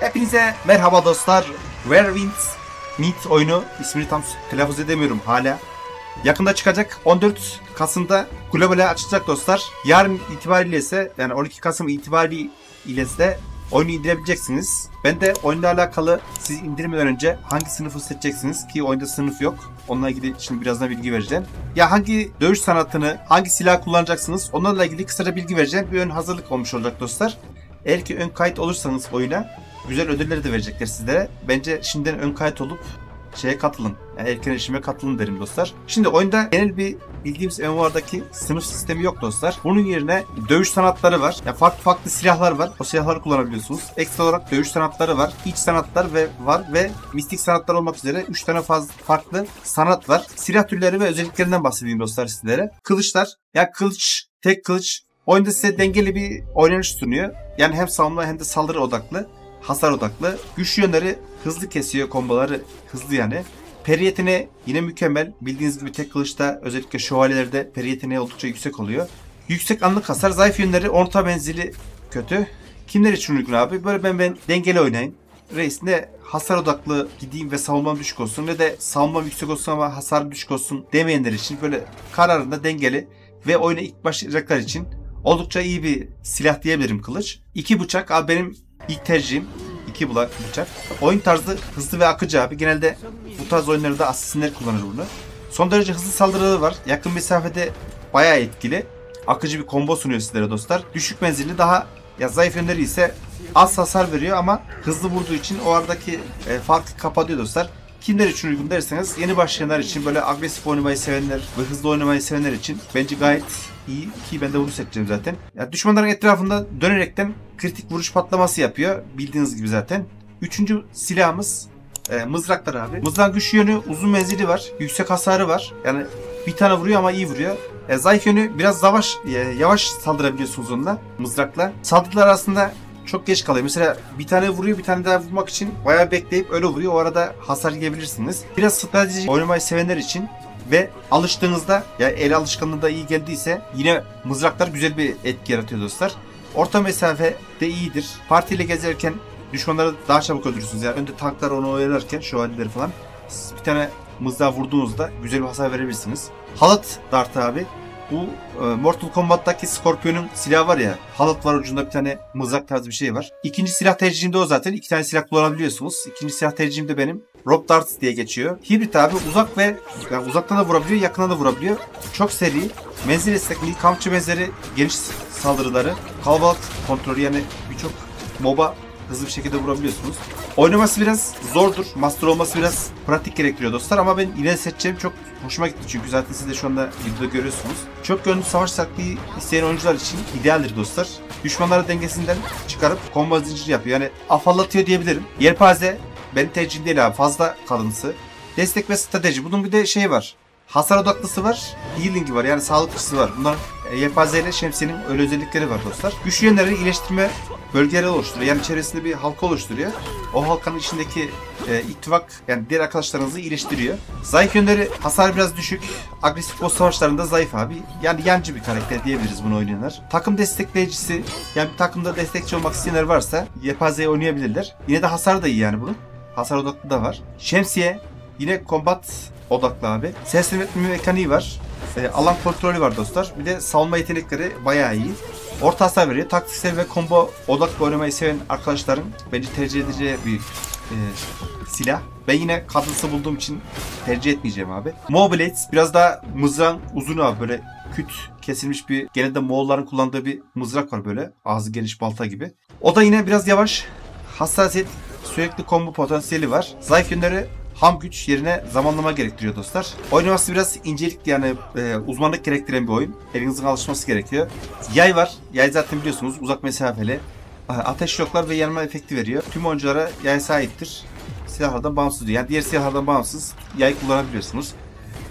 Hepinize merhaba dostlar. Where Winds Meet oyunu, ismini tam telaffuz edemiyorum hala. Yakında çıkacak, 14 Kasım'da globale açılacak dostlar. Yarın itibariyle ise, yani 12 Kasım itibariyle ise oyunu indirebileceksiniz. Ben de oyunla alakalı siz indirmeden önce hangi sınıfı seçeceksiniz ki oyunda sınıf yok. Onunla ilgili şimdi birazdan bilgi vereceğim. Ya hangi dövüş sanatını, hangi silah kullanacaksınız onlarla ilgili kısaca bilgi vereceğim. Bir ön hazırlık olmuş olacak dostlar. Eğer ki ön kayıt olursanız oyuna güzel ödülleri de verecekler sizlere. Bence şimdiden ön kayıt olup şeye katılın. Yani erken erişime katılın derim dostlar. Şimdi oyunda genel bir bildiğimiz MMOR'daki sınıf sistemi yok dostlar. Bunun yerine dövüş sanatları var. Yani farklı silahlar var. O silahları kullanabiliyorsunuz. Ekstra olarak dövüş sanatları var. İç sanatlar var ve mistik sanatlar olmak üzere 3 tane farklı sanat var. Silah türleri ve özelliklerinden bahsedeyim dostlar sizlere. Kılıçlar. Ya kılıç, tek kılıç. Oyunda size dengeli bir oynanış sunuyor. Yani hem savunma hem de saldırı odaklı. Hasar odaklı. Güç yönleri hızlı kesiyor, komboları hızlı yani. Peri yeteneği yine mükemmel. Bildiğiniz gibi tek kılıçta özellikle şövalyelerde peri yeteneği oldukça yüksek oluyor. Yüksek anlık hasar. Zayıf yönleri orta menzili kötü. Kimler için uygun abi? Böyle ben dengeli oynayın. Reis ne hasar odaklı gideyim ve savunmam düşük olsun ne de savunmam yüksek olsun ama hasar düşük olsun demeyenler için böyle kararında dengeli ve oyuna ilk başlayacaklar için oldukça iyi bir silah diyebilirim kılıç. 2 bıçak abi benim ilk tercihim. 2 bıçak. Oyun tarzı hızlı ve akıcı abi. Genelde bu tarz oyunlarda asasinler kullanır bunu. Son derece hızlı saldırıları var. Yakın mesafede bayağı etkili. Akıcı bir combo sunuyor sizlere dostlar. Düşük menzilli daha zayıf yönleri ise az hasar veriyor ama hızlı vurduğu için o aradaki farkı kapatıyor dostlar. Kimler için uygun derseniz yeni başlayanlar için böyle agresif oynamayı sevenler ve hızlı oynamayı sevenler için bence gayet iyi ki ben de bunu seçeceğim zaten. Ya düşmanların etrafında dönerekten kritik vuruş patlaması yapıyor. Bildiğiniz gibi zaten. Üçüncü silahımız mızraklar abi. Mızrağın güç yönü uzun menzili var. Yüksek hasarı var. Yani bir tane vuruyor ama iyi vuruyor. Zayıf yönü biraz yavaş saldırabiliyorsunuz onunla mızrakla. Saldırılar aslında çok geç kalıyor. Mesela bir tane vuruyor, bir tane daha vurmak için bayağı bekleyip öyle vuruyor. O arada hasar yiyebilirsiniz. Biraz strateji oynamayı sevenler için ve alıştığınızda ya el alışkanlığı da iyi geldiyse yine mızraklar güzel bir etki yaratıyor dostlar. Orta mesafe de iyidir. Partiyle gezerken düşmanları daha çabuk öldürürsünüz. Yani önde tanklar onu oyalarken şövalyeleri falan bir tane mızrağı vurduğunuzda güzel bir hasar verebilirsiniz. Halat dartı abi. Bu Mortal Kombat'taki Scorpion'un silahı var ya, halat var ucunda bir tane mızrak tarzı bir şey var. İkinci silah tercihim de o zaten. 2 tane silah kullanabiliyorsunuz. İkinci silah tercihim de benim Rope Darts diye geçiyor. Hibrit abi uzak ve yani uzaktan da vurabiliyor, yakından da vurabiliyor. Çok seri. Menzil esnekliği, kampçı benzeri geniş saldırıları, kalabalık kontrolü yani birçok MOBA hızlı bir şekilde vurabiliyorsunuz. Oynaması biraz zordur. Master olması biraz pratik gerektiriyor dostlar ama ben yine seçeceğim çok hoşuma gitti çünkü zaten siz de şu anda videoda görüyorsunuz. Çok yönlü savaş taktiği isteyen oyuncular için idealdir dostlar. Düşmanları dengesinden çıkarıp combo zinciri yapıyor. Yani afallatıyor diyebilirim. Yelpaze benim tercihim değil abi. Fazla kalıntısı. Destek ve strateji. Bunun bir de şey var. Hasar odaklısı var. Healing'i var. Yani sağlıkçısı var. Bunların yelpaze ile şemsiyenin öyle özellikleri var dostlar. Güçlü yönleri iyileştirme bölgeleri oluşturuyor. Yani çevresinde bir halka oluşturuyor. O halkanın içindeki ittifak yani diğer arkadaşlarınızı iyileştiriyor. Zayıf yönleri hasar biraz düşük. Agresif boss savaşlarında zayıf abi. Yani yancı bir karakter diyebiliriz bunu oynayanlar. Takım destekleyicisi yani bir takımda destekçi olmak isteyenler varsa yelpazeyi oynayabilirler. Yine de hasar da iyi yani bunun. Hasar odaklı da var. Şemsiye yine combat odaklı abi. Sersemletme mekaniği var. Alan kontrolü var dostlar. Bir de savunma yetenekleri bayağı iyi. Orta hasar veriyor. Taktiksel ve combo odaklı oynamayı seven arkadaşların bence tercih edeceği bir silah. Ben yine kadınsı bulduğum için tercih etmeyeceğim abi. Moblades biraz daha mızrağın uzunu abi. Böyle küt kesilmiş bir genelde Moğolların kullandığı bir mızrak var böyle. Ağzı geniş balta gibi. O da yine biraz yavaş. Hassasiyet sürekli combo potansiyeli var. Zayıf yönleri ham güç yerine zamanlama gerektiriyor dostlar. Oynaması biraz incelikli yani uzmanlık gerektiren bir oyun. Elinizin alışması gerekiyor. Yay var. Yay zaten biliyorsunuz uzak mesafeli. Ateş yoklar ve yanma efekti veriyor. Tüm oyunculara yay sahiptir. Silahlardan bağımsız diyor. Yani diğer silahlardan bağımsız yay kullanabiliyorsunuz.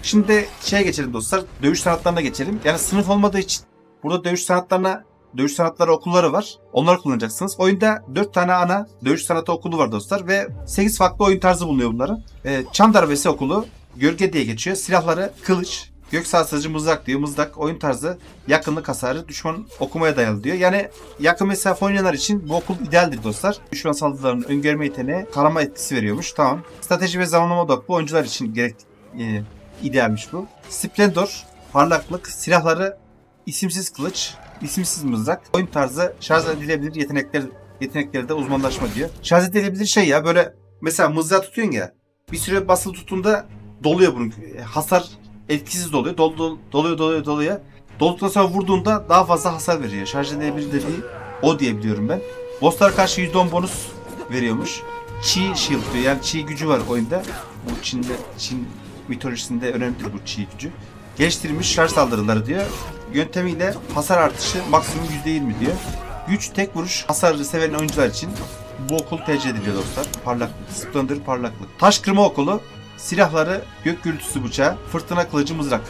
Şimdi de geçelim dostlar. Dövüş sanatlarına geçelim. Yani sınıf olmadığı için burada dövüş sanatları okulları var. Onları kullanacaksınız. Oyunda 4 tane ana dövüş sanatı okulu var dostlar ve 8 farklı oyun tarzı bulunuyor bunların. Çan darbesi okulu, gölge diye geçiyor. Silahları kılıç, Gök sarsıcı mızrak diyor. Mızrak oyun tarzı, yakınlık hasarı, düşman okumaya dayalı diyor. Yani yakın mesafe oynayanlar için bu okul idealdir dostlar. Düşman saldırılarının öngörme yeteneği karama etkisi veriyormuş. Tamam. Strateji ve zamanlama odaklı oyuncular için idealmiş bu. Splendor, parlaklık, silahları isimsiz kılıç, isimsiz mızrak, oyun tarzı, şarj edilebilir yetenekleri de uzmanlaşma diyor. Şarj edilebilir şey ya, böyle mesela mızrağı tutuyorsun ya, bir süre basılı tuttuğunda doluyor bunun. Hasar etkisiz doluyor. Doluyor. Dolduktan sonra vurduğunda daha fazla hasar veriyor. Şarj edilebilir dediği o diyebiliyorum ben. Bosslara karşı %10 bonus veriyormuş. Chi Shield diyor. Yani Chi gücü var oyunda. Bu Çin mitolojisinde önemlidir bu Chi gücü. Geliştirilmiş şarj saldırıları diyor. Yöntemiyle hasar artışı maksimum %20 diyor. Güç tek vuruş hasarı seven oyuncular için bu okul tercih ediliyor dostlar. Parlaklık, Splendor parlaklık. Taş kırma okulu, silahları gök gürültüsü bıçağı, fırtına kılıcı mızrak.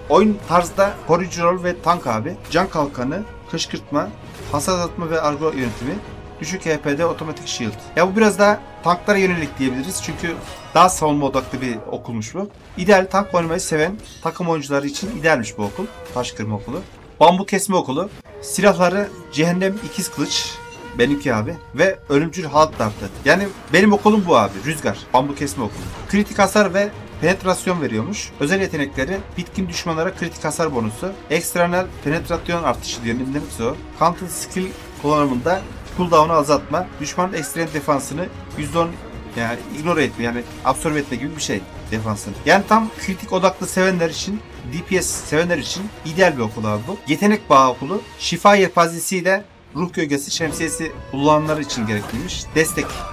Oyun tarzda koruyucu rol ve tank abi. Can kalkanı, kışkırtma, hasar atma ve argo yönetimi. Düşük HP'de otomatik shield. Ya bu biraz daha tanklara yönelik diyebiliriz. Çünkü daha savunma odaklı bir okulmuş bu. İdeal tank oynamayı seven takım oyuncuları için idealmiş bu okul. Taş kırma okulu. Bambu kesme okulu. Silahları cehennem ikiz kılıç. Benimki abi. Ve ölümcül halk dartı. Yani benim okulum bu abi. Rüzgar. Bambu kesme okulu. Kritik hasar ve penetrasyon veriyormuş. Özel yetenekleri bitkin düşmanlara kritik hasar bonusu. Eksternal penetrasyon artışı diyor. Ne demek o? Counter skill kullanımında cooldown'u azaltma. Düşmanın ekstrem defansını %10 yani ignore etme, yani absorbe etme gibi bir şey defansını. Yani tam kritik odaklı sevenler için, DPS sevenler için ideal bir okul abi bu. Yetenek bağı okulu. Şifa yelpazesiyle ruh gölgesi şemsiyesi kullananlar için gerekliymiş.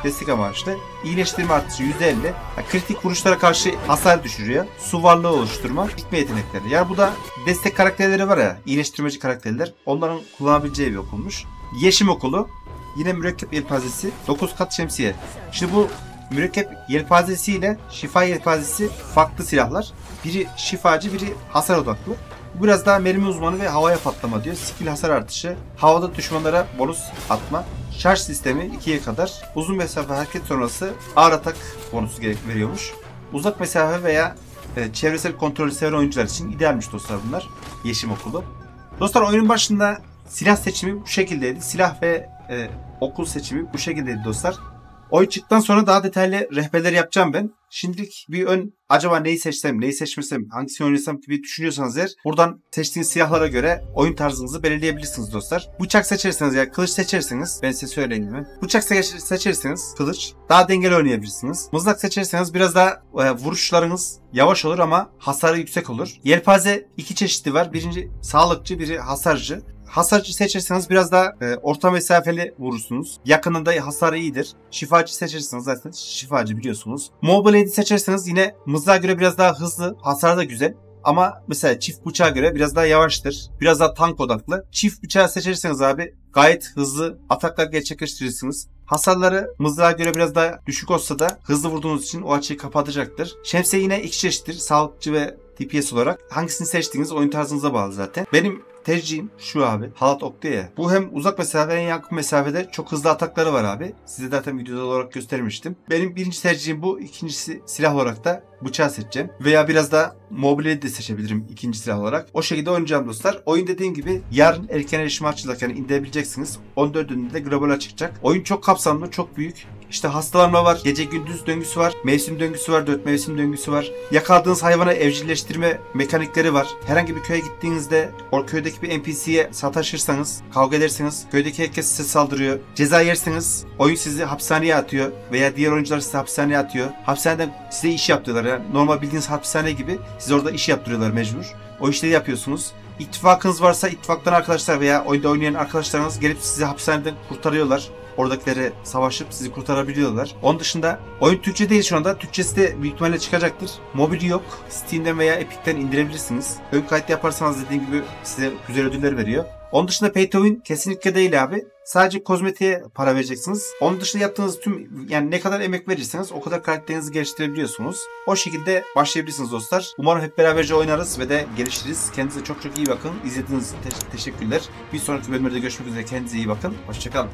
Destek amaçlı. İyileştirme artışı %50. Yani kritik vuruşlara karşı hasar düşürüyor. Su varlığı oluşturma. Gitme yetenekleri. Yani bu da destek karakterleri var ya, iyileştirmeci karakterler. Onların kullanabileceği bir okulmuş. Yeşim okulu. Yine mürekkep yelpazesi. 9 kat şemsiye. Şimdi bu mürekkep yelpazesi ile şifa yelpazesi farklı silahlar. Biri şifacı, biri hasar odaklı. Bu biraz daha mermi uzmanı ve havaya patlama diyor. Skill hasar artışı, havada düşmanlara bonus atma, şarj sistemi 2'ye kadar, uzun mesafe hareket sonrası ağır atak bonusu veriyormuş. Uzak mesafe veya çevresel kontrolü seven oyuncular için idealmiş dostlar bunlar. Yeşim okulu. Dostlar oyunun başında silah seçimi bu şekildeydi. Silah ve okul seçimi bu şekildeydi dostlar. Oyun çıktıktan sonra daha detaylı rehberler yapacağım ben. Şimdilik bir acaba neyi seçsem, neyi seçmesem, hangisini oynasam gibi düşünüyorsanız eğer buradan seçtiğiniz silahlara göre oyun tarzınızı belirleyebilirsiniz dostlar. Bıçak seçerseniz ya kılıç seçerseniz, ben size söyleyeyim mi? Bıçak seçerseniz kılıç daha dengeli oynayabilirsiniz. Mızrak seçerseniz biraz daha vuruşlarınız yavaş olur ama hasarı yüksek olur. Yelpaze iki çeşidi var. Birinci sağlıkçı, biri hasarcı. Hasarcı seçerseniz biraz daha orta mesafeli vurursunuz. Yakınında hasarı iyidir. Şifacı seçerseniz zaten şifacı biliyorsunuz. Mobile Lady seçerseniz yine mızrağa göre biraz daha hızlı. Hasarı da güzel. Ama mesela çift bıçağa göre biraz daha yavaştır. Biraz daha tank odaklı. Çift bıçağı seçerseniz abi gayet hızlı ataklar gerçekleştirirsiniz. Hasarları mızrağa göre biraz daha düşük olsa da hızlı vurduğunuz için o açıyı kapatacaktır. Şemsiye yine iki çeşittir. Sağlıkçı ve DPS olarak. Hangisini seçtiğiniz oyun tarzınıza bağlı zaten. Benim tercihim şu abi. Halat ok diyor ya. Bu hem uzak mesafe hem yakın mesafede çok hızlı atakları var abi. Size zaten videoda olarak göstermiştim. Benim birinci tercihim bu. İkincisi silah olarak da bıçağı seçeceğim. Veya biraz da mobilyayı de seçebilirim ikinci silah olarak. O şekilde oynayacağım dostlar. Oyun dediğim gibi yarın erken erişime açılacak, yani indirebileceksiniz. 14'ünde de global çıkacak. Oyun çok kapsamlı, çok büyük. İşte hastalanma var, gece gündüz döngüsü var, mevsim döngüsü var, 4 mevsim döngüsü var. Yakaladığınız hayvana evcilleştirme mekanikleri var. Herhangi bir köye gittiğinizde o köydeki bir NPC'ye sataşırsanız, kavga ederseniz köydeki herkes size saldırıyor. Ceza yerseniz oyun sizi hapishaneye atıyor veya diğer oyuncular sizi hapishaneye atıyor. Hapishaneden size iş yaptırıyorlar. Yani normal bildiğiniz hapishane gibi size orada iş yaptırıyorlar mecbur. O işleri yapıyorsunuz. İttifakınız varsa ittifaktan arkadaşlar veya oyunda oynayan arkadaşlarınız gelip sizi hapishaneden kurtarıyorlar. Oradakileri savaşıp sizi kurtarabiliyorlar. Onun dışında oyun Türkçe değil şu anda. Türkçesi de büyük ihtimalle çıkacaktır. Mobili yok. Steam'den veya Epic'ten indirebilirsiniz. Ön kayıt yaparsanız dediğim gibi size güzel ödüller veriyor. Onun dışında pay to win kesinlikle değil abi. Sadece kozmetiğe para vereceksiniz. Onun dışında yaptığınız tüm, yani ne kadar emek verirseniz o kadar karakterinizi geliştirebiliyorsunuz. O şekilde başlayabilirsiniz dostlar. Umarım hep beraberce oynarız ve de geliştiririz. Kendinize çok çok iyi bakın. İzlediğiniz için teşekkürler. Bir sonraki bölümde görüşmek üzere. Kendinize iyi bakın. Hoşçakalın.